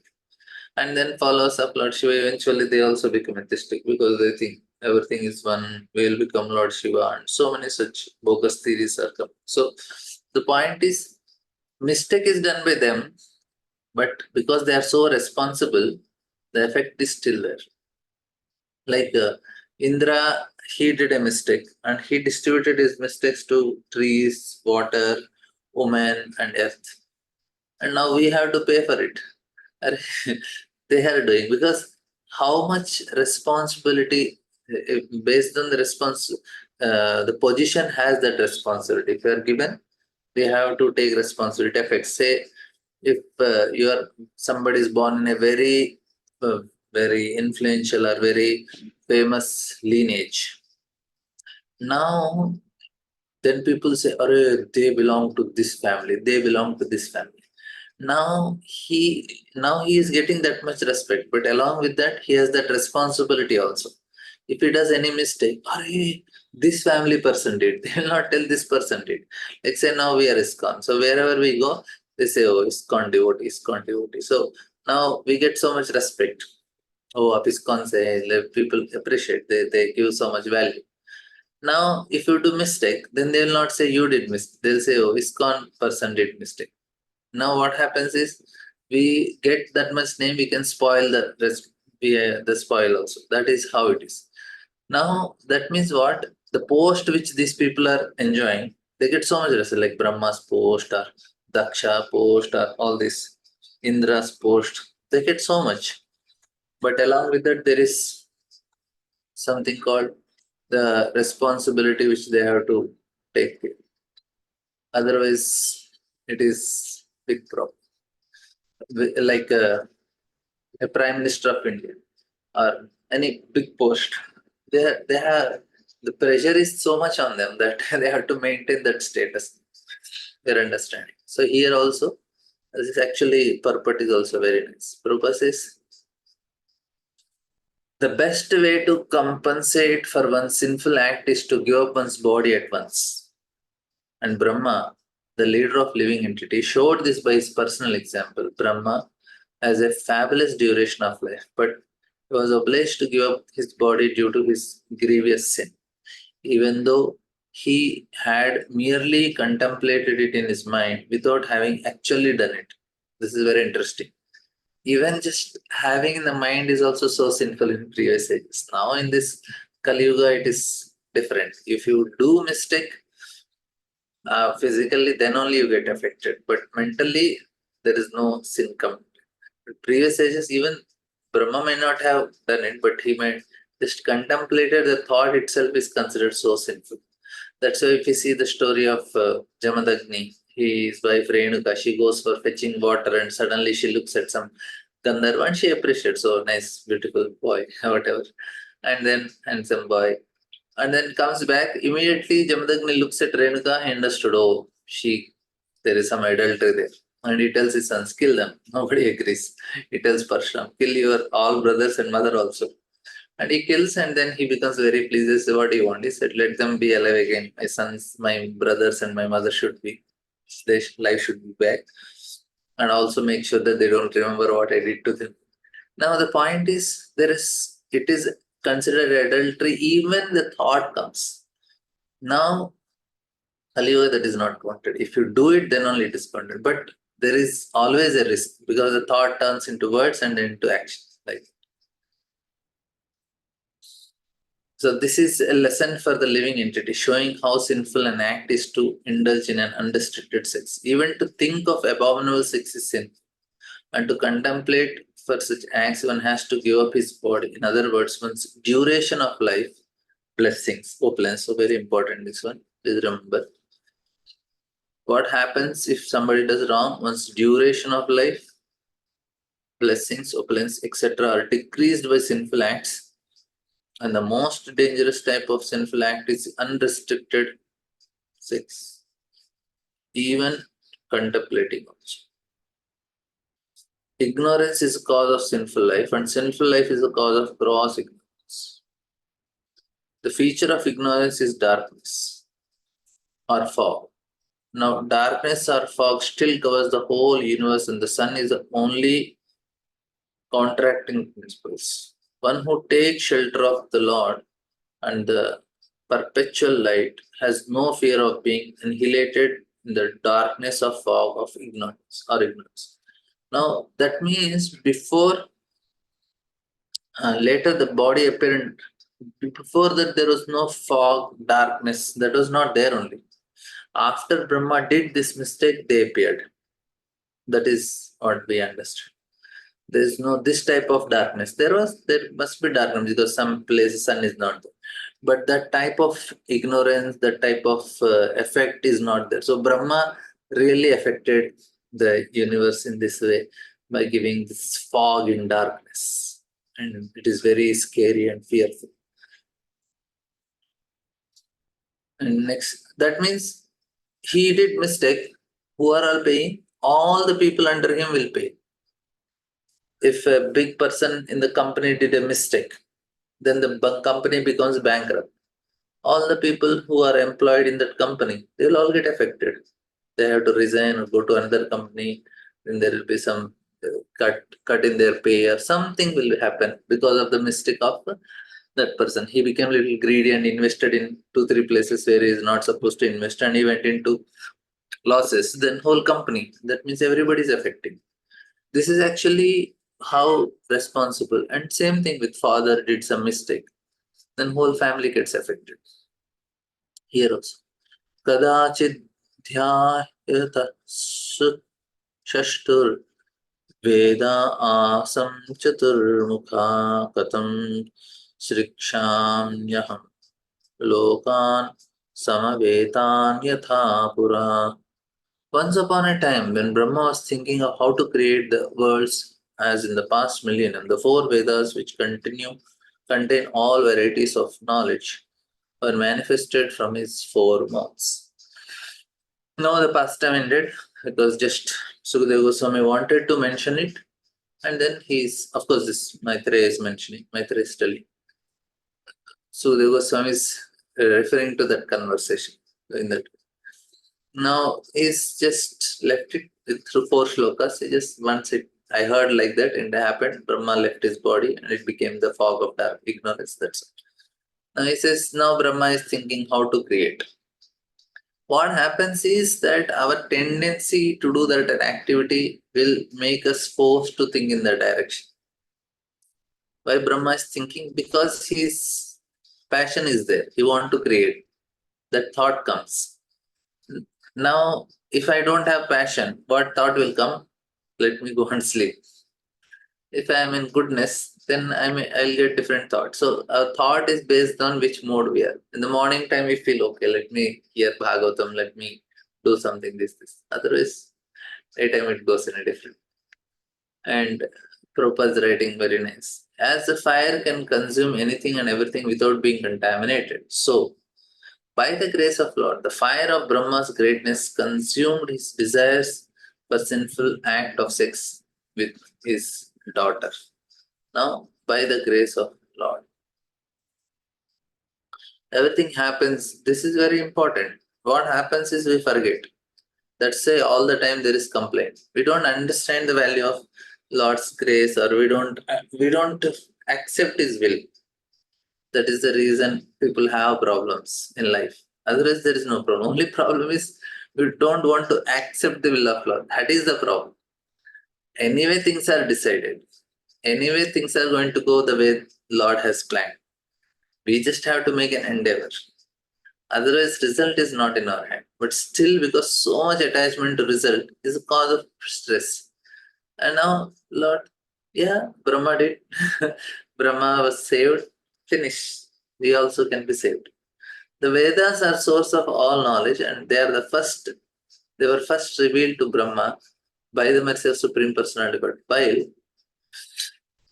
And then followers of Lord Shiva, eventually they also become atheistic because they think everything is one, we will become Lord Shiva, and so many such bogus theories are coming. So the point is, mistake is done by them, but because they are so responsible, the effect is still there. Like Indra, he did a mistake and he distributed his mistakes to trees, water, women, and earth. And now we have to pay for it. They are doing because how much responsibility based on the response, the position has that responsibility. If you are given, we have to take responsibility. If say, if you are somebody is born in a uh, very influential or very famous lineage, now then people say, "Arey, they belong to this family. They belong to this family." Now he is getting that much respect, but along with that, he has that responsibility also. If he does any mistake, "Arey, this family person did." They will not tell this person did. Like say now we are ISKCON. So wherever we go, they say, "Oh, ISKCON devotee, ISKCON devotee." So now we get so much respect. Oh, of ISKCON say like, people appreciate. They give so much value. Now, if you do mistake, then they will not say you did mistake. They'll say, "Oh, ISKCON person did mistake." Now what happens is we get that much name, we can spoil the spoil also. That is how it is. Now that means what? The post which these people are enjoying, they get so much respect, like Brahma's post or Daksha post or all this Indra's post. They get so much. But along with that, there is something called the responsibility which they have to take. Otherwise, it is big problem. Like a prime minister of India or any big post, they have the pressure is so much on them that they have to maintain that status. Their understanding. So here also, this is actually purport is also very nice. Prabhupada says the best way to compensate for one's sinful act is to give up one's body at once. And Brahma, the leader of living entity, showed this by his personal example. Brahma has a fabulous duration of life, but he was obliged to give up his body due to his grievous sin. even though he had merely contemplated it in his mind without having actually done it. This is very interesting. Even just having in the mind is also so sinful in previous ages. Now in this Kali Yuga, it is different. If you do mistake physically, then only you get affected. But mentally, there is no sin come. Previous ages, even Brahma may not have done it, but he might just contemplated the thought itself is considered so sinful. That's why if you see the story of Jamadagni, his wife Renuka, she goes for fetching water and suddenly she looks at some Gandharva and she appreciates, oh, nice, beautiful boy, whatever. And then handsome boy. And then comes back, immediately Jamadagni looks at Renuka and understood, oh, there is some adultery there. And he tells his sons, kill them. Nobody agrees. He tells Parshuram, kill your all brothers and mother also. And he kills, and then he becomes very pleased. He says, what do you want? He said, let them be alive again. My sons, my brothers, and my mother should be, their life should be back. And also make sure that they don't remember what I did to them. Now, the point is, it is considered adultery, even the thought comes. Now, Kali that is not wanted. If you do it, then only it is wanted. But there is always a risk because the thought turns into words and then into action. Like so, this is a lesson for the living entity, showing how sinful an act is to indulge in an unrestricted sex. Even to think of abominable sex is sin, and to contemplate for such acts, one has to give up his body. In other words, one's duration of life, blessings, opulence. So very important. This one, please remember. What happens if somebody does wrong? One's duration of life, blessings, opulence, etc., are decreased by sinful acts. And the most dangerous type of sinful act is unrestricted sex, even contemplating also. Ignorance is a cause of sinful life, and sinful life is a cause of gross ignorance. The feature of ignorance is darkness or fog. Now, darkness or fog still covers the whole universe, and the sun is the only contracting principles. One who takes shelter of the Lord and the perpetual light has no fear of being annihilated in the darkness of fog of ignorance or ignorance. Now, that means before, later the body appeared, before that there was no fog, darkness, that was not there only. After Brahma did this mistake, they appeared. That is what we understood. There is no this type of darkness. There must be darkness because some places sun is not there. But that type of ignorance, that type of effect is not there. So Brahma really affected the universe in this way by giving this fog in darkness. And it is very scary and fearful. And next, that means he did mistake. Who are all paying? All the people under him will pay. If a big person in the company did a mistake, then the company becomes bankrupt. All the people who are employed in that company, they will all get affected. They have to resign or go to another company. Then there will be some cut in their pay or something will happen because of the mistake of that person. He became a little greedy and invested in 2-3 places where he is not supposed to invest, and he went into losses. Then whole company. That means everybody is affected. This is actually how responsible. And same thing with father did some mistake, then whole family gets affected. Here also. Kadachid dhyayata shashtur veda asam chaturmukha katam srikshamyaham lokan samavetan yatha pura. Once upon a time, when Brahma was thinking of how to create the worlds as in the past millennium, the four Vedas, which contain all varieties of knowledge, were manifested from his four mouths. Now the pastime ended because just Sukadeva Goswami wanted to mention it, and then he's, of course, this Maitreya is mentioning, Maitreya is telling. Sukadeva Goswami is referring to that conversation in that. Now he's just left it through 4 shlokas. He just once I heard like that and it happened. Brahma left his body and it became the fog of dark ignorance. That's it. Now he says, now Brahma is thinking how to create. What happens is that our tendency to do that activity will make us forced to think in that direction. Why Brahma is thinking? Because his passion is there. He wants to create. That thought comes. Now, if I don't have passion, what thought will come? Let me go and sleep. If I am in goodness, then I'll get different thoughts. So our thought is based on which mode we are. In the morning time, we feel okay. Let me hear Bhagavatam. Let me do something. This. Otherwise, daytime it goes in a different. And Prabhupada's writing very nice. As the fire can consume anything and everything without being contaminated, so by the grace of Lord, the fire of Brahma's greatness consumed his desires for sinful act of sex with his daughter. Now, by the grace of Lord, everything happens. This is very important. What happens is we forget. That's why all the time there is complaint. We don't understand the value of Lord's grace, or we don't accept His will. That is the reason people have problems in life. Otherwise, there is no problem. Only problem is we don't want to accept the will of Lord. That is the problem. Anyway, things are decided. Anyway, things are going to go the way Lord has planned. We just have to make an endeavor. Otherwise, result is not in our hand. But still, because so much attachment to result is a cause of stress. And now, Lord, yeah, Brahma did. Brahma was saved, finished. We also can be saved. The Vedas are source of all knowledge, and they are the first. They were first revealed to Brahma by the mercy of Supreme Personality. But while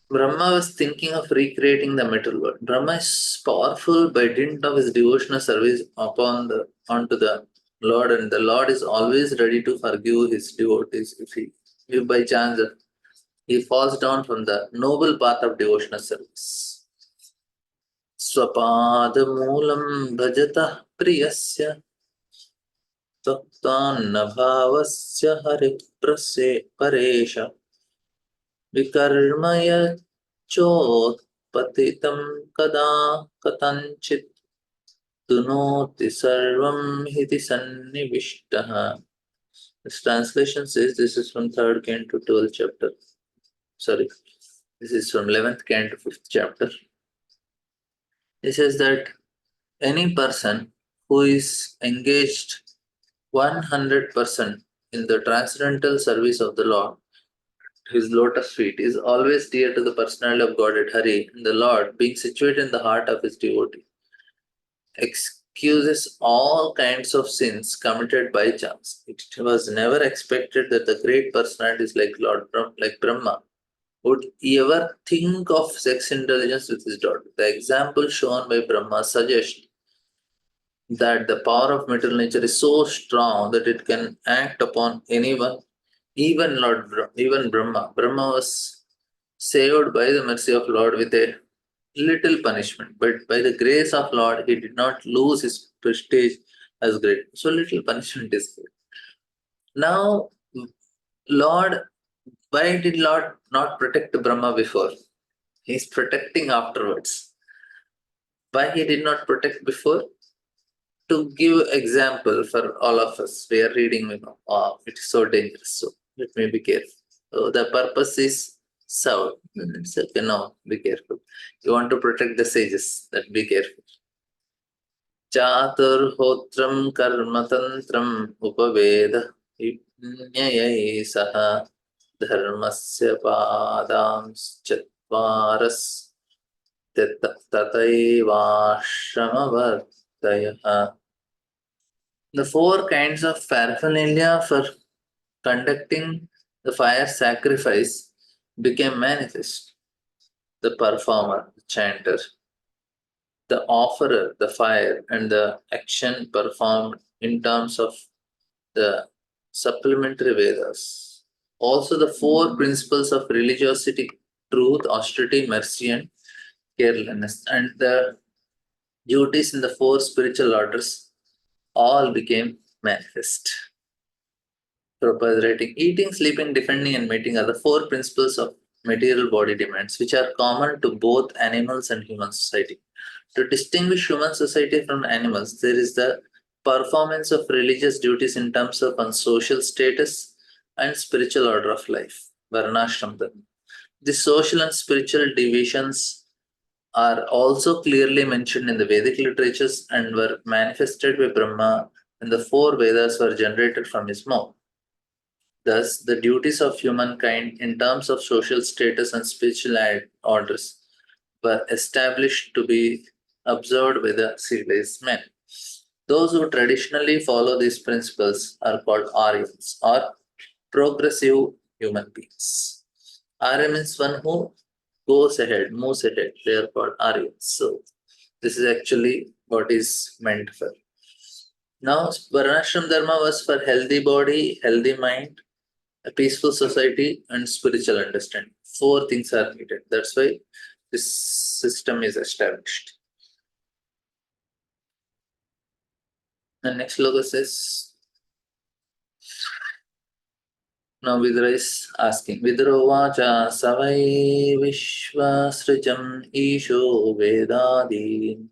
Brahma was thinking of recreating the material world, Brahma is powerful by dint of his devotional service onto the Lord, and the Lord is always ready to forgive his devotees if by chance he falls down from the noble path of devotional service. Swapadamoolam bhajata priyasya Taktanna bhavasya paresha vikarmaya chotpatitam kada katanchit dunoti sarvam hiti sannivishtaha. This translation says, this is from 3rd canto 12th chapter. Sorry, this is from 11th canto 5th chapter. It says that any person who is engaged 100% in the transcendental service of the Lord, his lotus feet, is always dear to the personality of Godhead Hari, and the Lord, being situated in the heart of his devotee, excuses all kinds of sins committed by chance. It was never expected that the great personalities like like Brahma would ever think of sex intelligence with his daughter. The example shown by Brahma suggests that the power of material nature is so strong that it can act upon anyone, even Brahma. Brahma was saved by the mercy of Lord with a little punishment, but by the grace of Lord, he did not lose his prestige as great. So little punishment is good. Now, Lord, why did Lord not protect Brahma before? He's protecting afterwards. Why he did not protect before? To give example for all of us. We are reading, it is so dangerous. So let me be careful. So the purpose is serve. It's okay, no, be careful. You want to protect the sages, that be careful. Chaturhotram karmatantram upaveda ipnyayai saha dharmasya padams chatvaras tataivaashramavardaya. The 4 kinds of paraphernalia for conducting the fire sacrifice became manifest. The performer, the chanter, the offerer, the fire, and the action performed in terms of the supplementary Vedas. Also, the 4 principles of religiosity, truth, austerity, mercy, and carelessness, and the duties in the 4 spiritual orders all became manifest. Prabhupada writing, eating, sleeping, defending, and mating are the 4 principles of material body demands, which are common to both animals and human society. To distinguish human society from animals, there is the performance of religious duties in terms of one's social status and spiritual order of life. Varnashram Dharma. The social and spiritual divisions are also clearly mentioned in the Vedic literatures and were manifested by Brahma when the four Vedas were generated from his mouth. Thus, the duties of humankind in terms of social status and spiritual orders were established to be observed by the civilized men. Those who traditionally follow these principles are called Aryans or progressive human beings. Arya means one who goes ahead, moves ahead. They are called Aryans. So, this is actually what is meant for. Now, Varnashram Dharma was for healthy body, healthy mind, a peaceful society, and spiritual understanding. Four things are needed. That's why this system is established. The next logo says, now Vidra is asking, Vidrovacha savai vishvasrijam isho vedadin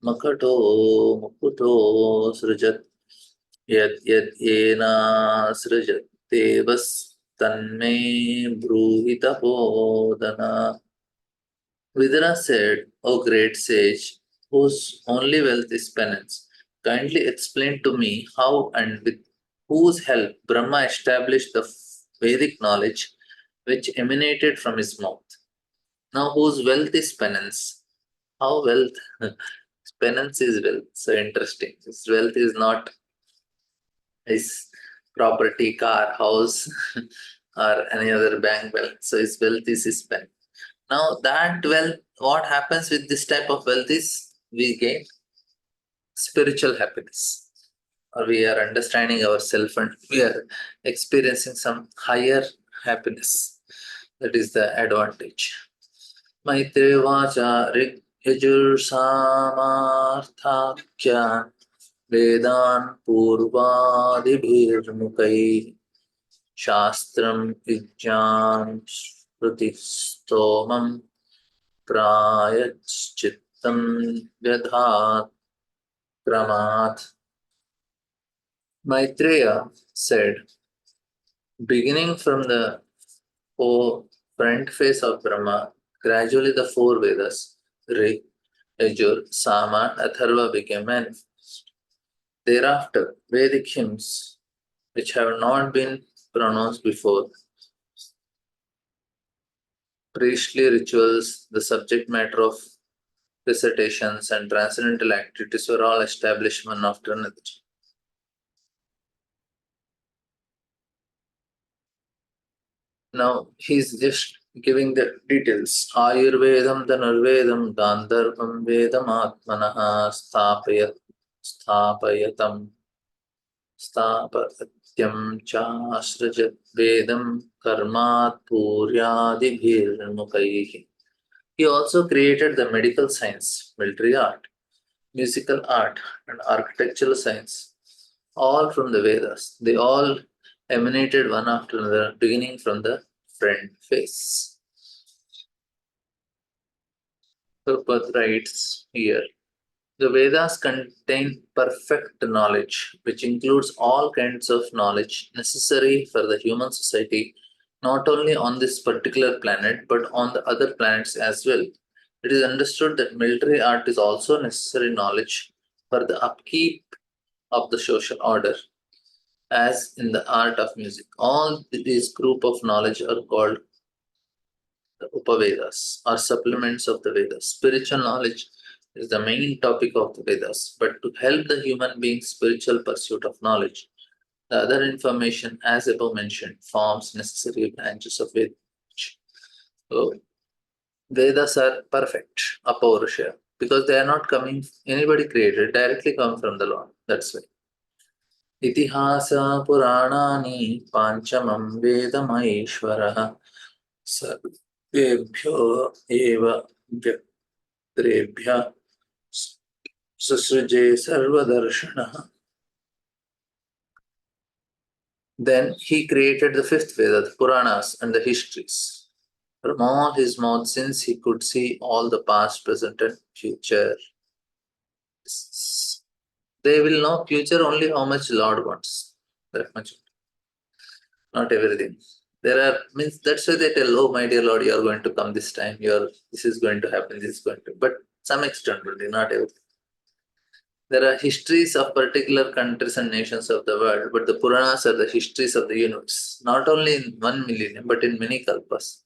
makato mukuto srijat yad yad yena srijat devas tanme bruhita bodana. Vidura said, O great sage, whose only wealth is penance, kindly explain to me how and with whose help Brahma established the Vedic knowledge which emanated from his mouth. Now, whose wealth is penance? How wealth? Penance is wealth. So interesting. His wealth is not his property, car, house, or any other bank wealth. So his wealth is his pen. Now that wealth, what happens with this type of wealth is we gain spiritual happiness, or we are understanding ourselves and we are experiencing some higher happiness. That is the advantage. Maitre Vacha Rig Yajur Samarthakya Vedan Purvadibhirmukai Shastram Vijnan Shruti Stomam Prayachittam Vyadhat Kramat. Maitreya said, beginning from the front face of Brahma, gradually the four Vedas, Rig, Yajur, Sama, and Atharva became manifest. Thereafter, Vedic hymns, which have not been pronounced before, priestly rituals, the subject matter of recitations, and transcendental activities were all established one after another. Now he's just giving the details. Ayurvedam Dhanurvedam Gandharvam Vedam Atmanaha Sthapayatam Sthapatyam Chasrajat Vedam Karmat Puryadibhirmukaihi. He also created the medical science, military art, musical art, and architectural science, all from the Vedas. They all emanated one after another, beginning from the front face. Prabhupada writes here, the Vedas contain perfect knowledge, which includes all kinds of knowledge necessary for the human society, not only on this particular planet, but on the other planets as well. It is understood that military art is also necessary knowledge for the upkeep of the social order, as in the art of music. All these group of knowledge are called the Upavedas or supplements of the Vedas. Spiritual knowledge is the main topic of the Vedas, but to help the human being's spiritual pursuit of knowledge, the other information, as above mentioned, forms necessary branches of Veda. So, Vedas are perfect, apaurusha, because they are not coming, anybody created, directly come from the Lord. That's why. इतिहास पुराणानि पाञ्चमं वेदमहेश्वरः सर्वेभ्यो एव व्यक्त्रेभ्यः ससृजे सर्वदर्शनः. Then he created the fifth Veda, the Puranas and the histories. From all his mouth, since he could see all the past, present, and future. They will know future only how much Lord wants. That much, not everything. There are means that's why they tell, oh my dear Lord, you are going to come this time. This is going to happen. This is going to, but some extent only, not everything. There are histories of particular countries and nations of the world, but the Puranas are the histories of the universe, not only in 1 millennium, but in many kalpas.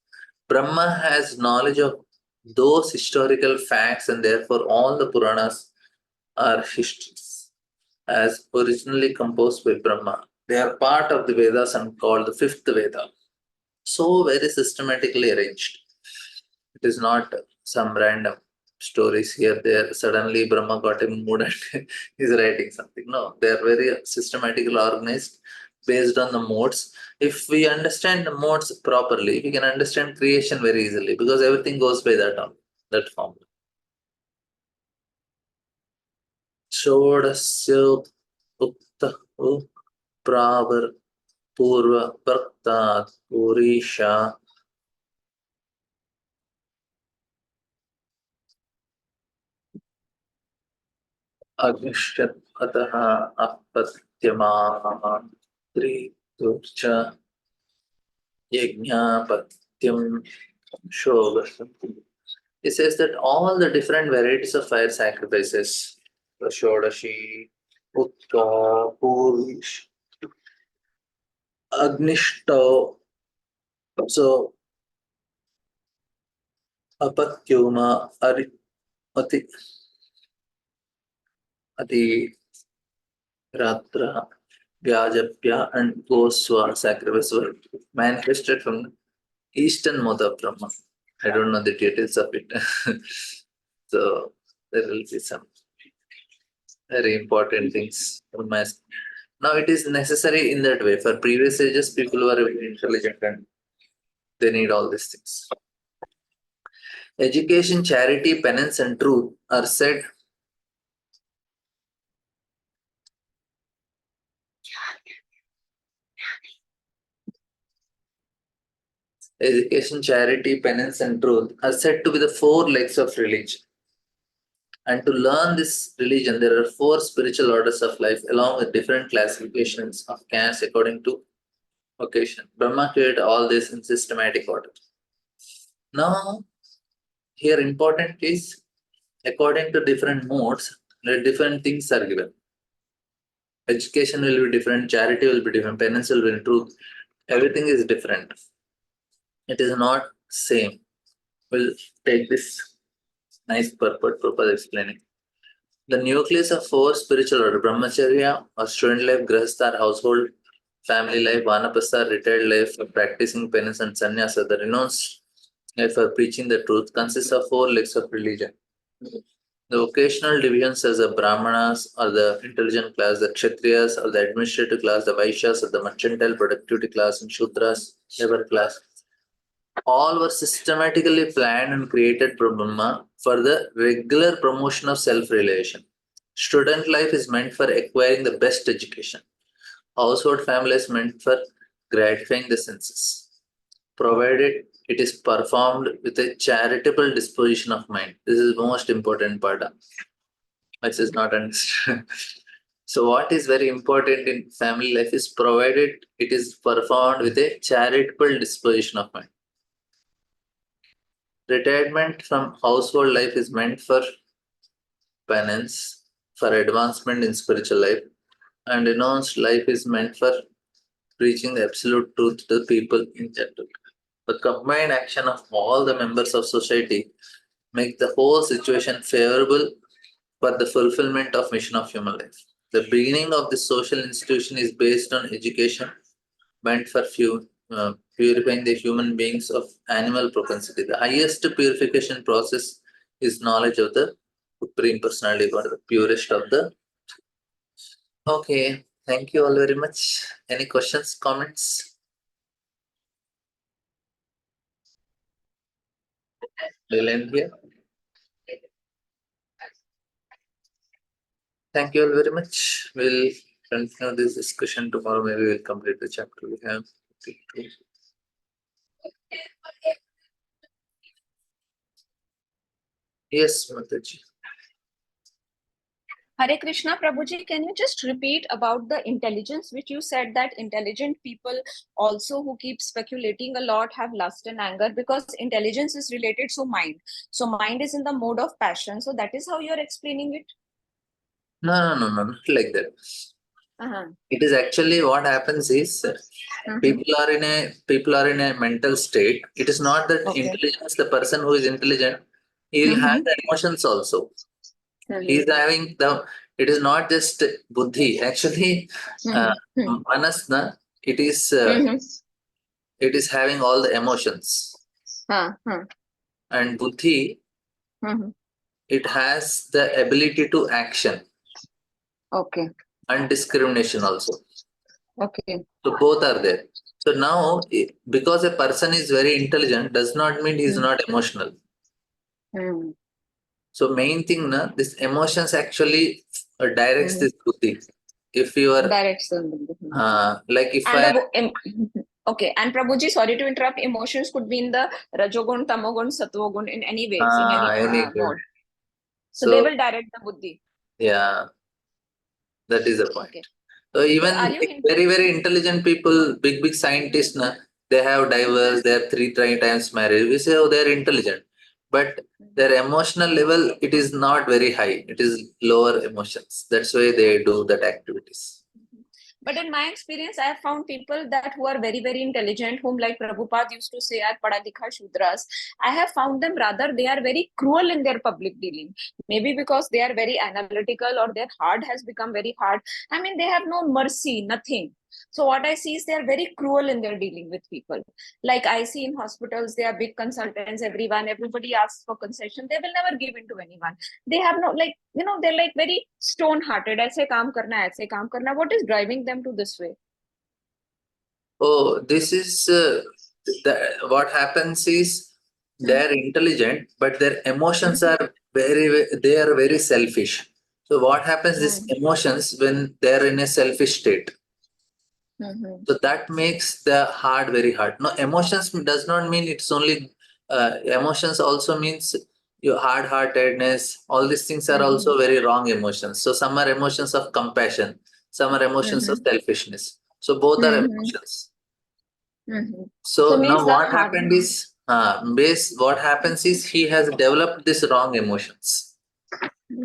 Brahma has knowledge of those historical facts, and therefore all the Puranas are histories, as originally composed by Brahma. They are part of the Vedas and called the fifth Veda. So very systematically arranged. It is not some random stories here, there. Suddenly Brahma got a mood and is writing something. No, they are very systematically organized based on the modes. If we understand the modes properly, we can understand creation very easily because everything goes by that form. Shodasya Ukta Pravar Purva Praktat Purisha Agnishyat Ataha Apatyamaha Triturcha Yajnapatyam Shogasam. It says that all the different varieties of fire sacrifices, the Shodashi, Utta, Purish, Agnishta, so Apatyuma, Ati, Ati, Ratra, Vyajapya, and Goswa sacrifice were manifested from the eastern mode of Brahma. I don't know the details of it. So there will be some very important things. Now it is necessary in that way. For previous ages, people were very intelligent and they need all these things. Education, charity, penance, and truth are said. Education, charity, penance, and truth are said to be the four legs of religion. And to learn this religion, there are four spiritual orders of life, along with different classifications of caste according to occasion. Brahma created all this in systematic order. Now, here important is according to different modes, different things are given. Education will be different, charity will be different, penance will be truth. Everything is different. It is not same. We'll take this nice purport explaining. The nucleus of four spiritual order, brahmacharya or student life, grahastha household, family life, vanaprastha retired life for practicing penance, and sannyasa, the renounced life for preaching the truth, consists of four legs of religion. The occasional divisions as the Brahmanas or the intelligent class, the Kshatriyas or the administrative class, the Vaishyas or the mercantile productivity class, and Shudras, labor class, all were systematically planned and created by Brahma for the regular promotion of self-realization. Student life is meant for acquiring the best education. Household family is meant for gratifying the senses, provided it is performed with a charitable disposition of mind. This is the most important part, which is not understood. So, what is very important in family life is provided it is performed with a charitable disposition of mind. Retirement from household life is meant for penance, for advancement in spiritual life, and renounced life is meant for preaching the absolute truth to the people in general. The combined action of all the members of society make the whole situation favorable for the fulfillment of mission of human life. The beginning of this social institution is based on education meant for purifying the human beings of animal propensity. The highest purification process is knowledge of the Supreme Personality God, the purest of the. Okay, thank you all very much. Any questions, comments? We'll end here. Thank you all very much. We'll continue this discussion tomorrow. Maybe we'll complete the chapter we have. Yes, Mataji. Hare Krishna, Prabhuji, can you just repeat about the intelligence, which you said that intelligent people also who keep speculating a lot have lust and anger, because intelligence is related to mind. So mind is in the mode of passion. So that is how you're explaining it? No, not like that. Uh-huh. It is actually what happens is people are in a mental state. It is not that Okay. intelligence, the person who is intelligent, he will have the emotions also. He is having it is not just buddhi. Actually, manasna, it is having all the emotions. And buddhi, it has the ability to action. Okay. And discrimination also. Okay. So both are there. So now, because a person is very intelligent, does not mean he is not emotional. So main thing, this emotions actually directs this buddhi. If you are like if okay, and Prabhuji, sorry to interrupt. Emotions could be in the Rajogun, Tamogun, Satvogun in any ways, in any mode. So they will direct the buddhi. Yeah, that is the point. Okay. So even very intelligent people, big scientists, they have divorced, they are 3 times married. We say, oh, they are intelligent, but their emotional level, it is not very high. It is lower emotions. That's why they do that activities. But in my experience, I have found people that who are very intelligent, whom like Prabhupada used to say are pada likha shudras. I have found them rather they are very cruel in their public dealing. Maybe because they are very analytical or their heart has become very hard. I mean, they have no mercy, nothing. So what I see is they are very cruel in their dealing with people. Like I see in hospitals, they are big consultants, everybody asks for concession. They will never give in to anyone. They have no, like, they're like very stone-hearted. ऐसे काम करना है, ऐसे काम करना. What is driving them to this way? Oh, this is what happens is they are intelligent, but their emotions are they are very selfish. So what happens is emotions when they are in a selfish state. So that makes the heart very hard. No, emotions does not mean it's only emotions also means your hard-heartedness. All these things are also very wrong emotions. So some are emotions of compassion, some are emotions of selfishness. So both are emotions. So now what happened is what happens is he has developed this wrong emotions.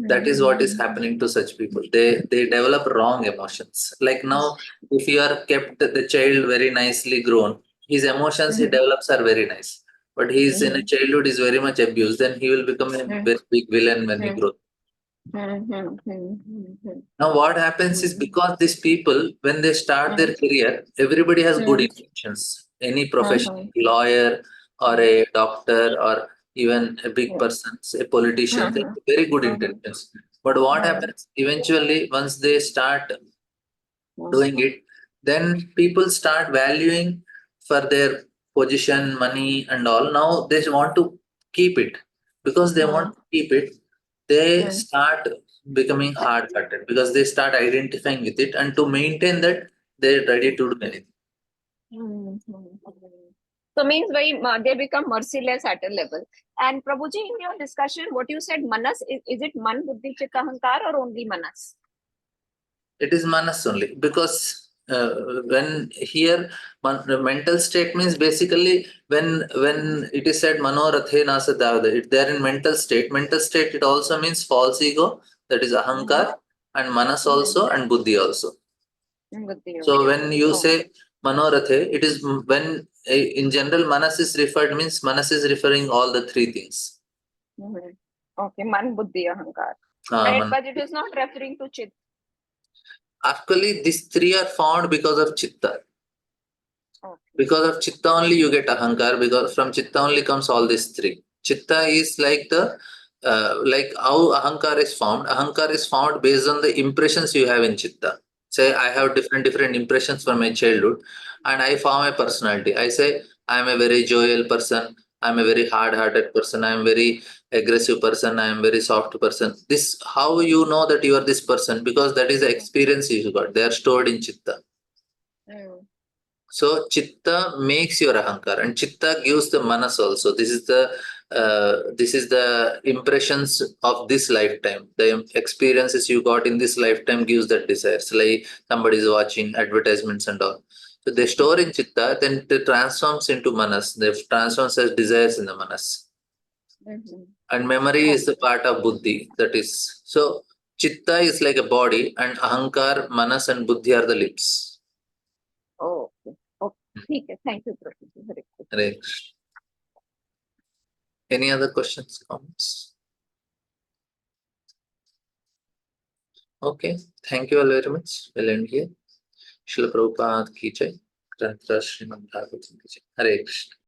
That is what is happening to such people. They develop wrong emotions. Like now, if you are kept the child very nicely grown, his emotions he develops are very nice. But he is in a childhood is very much abused, then he will become a very big villain when he grows. Now what happens is because these people, when they start their career, everybody has good intentions. Any profession, lawyer or a doctor or even a big person, a politician, they have very good intentions. But what happens eventually once they start doing it, then people start valuing for their position, money and all. Now they want to keep it. Because they want to keep it, they start becoming hard-hearted because they start identifying with it, and to maintain that, they're ready to do anything. So means they become merciless at a level. And Prabhuji, in your discussion, what you said, manas, is it man, buddhi, chitta, ahankar, or only manas? It is manas only, because when here mental state means basically when it is said manorathe nasadavada, they're in mental state. Mental state, it also means false ego, that is ahankar, and manas also, and buddhi also. So when you say manorathe, it is when in general manas is referred, means manas is referring all the 3 things. Okay, man, buddhi, ahankar. But it is not referring to chit. Actually, these 3 are found because of chitta. Because of chitta only you get ahankar, because from chitta only comes all these 3. Chitta is like the like how ahankar is formed. Ahankar is formed based on the impressions you have in chitta. Say I have different impressions from my childhood, and I form a personality. I say I am a very jovial person. I am a very hard-hearted person. I am very aggressive person. I am very soft person. This how you know that you are this person, because that is the experience you got. They are stored in chitta. So chitta makes your ahankar, and chitta gives the manas also. This is the impressions of this lifetime. The experiences you got in this lifetime gives that desires. Like somebody is watching advertisements and all. So they store in chitta, then it transforms into manas. They transforms as desires in the manas. Mhm. And memory is the part of buddhi. That is so. Chitta is like a body, and ahankar, manas, and buddhi are the limbs. Okay. Okay. ठीक है. Thank you, Professor. Very good. Right. Any other questions, comments? Okay, thank you all very much. We'll end here. Srila Prabhupada ki jai. Granth Srimad Bhagavatam ki jai. Hare Krishna.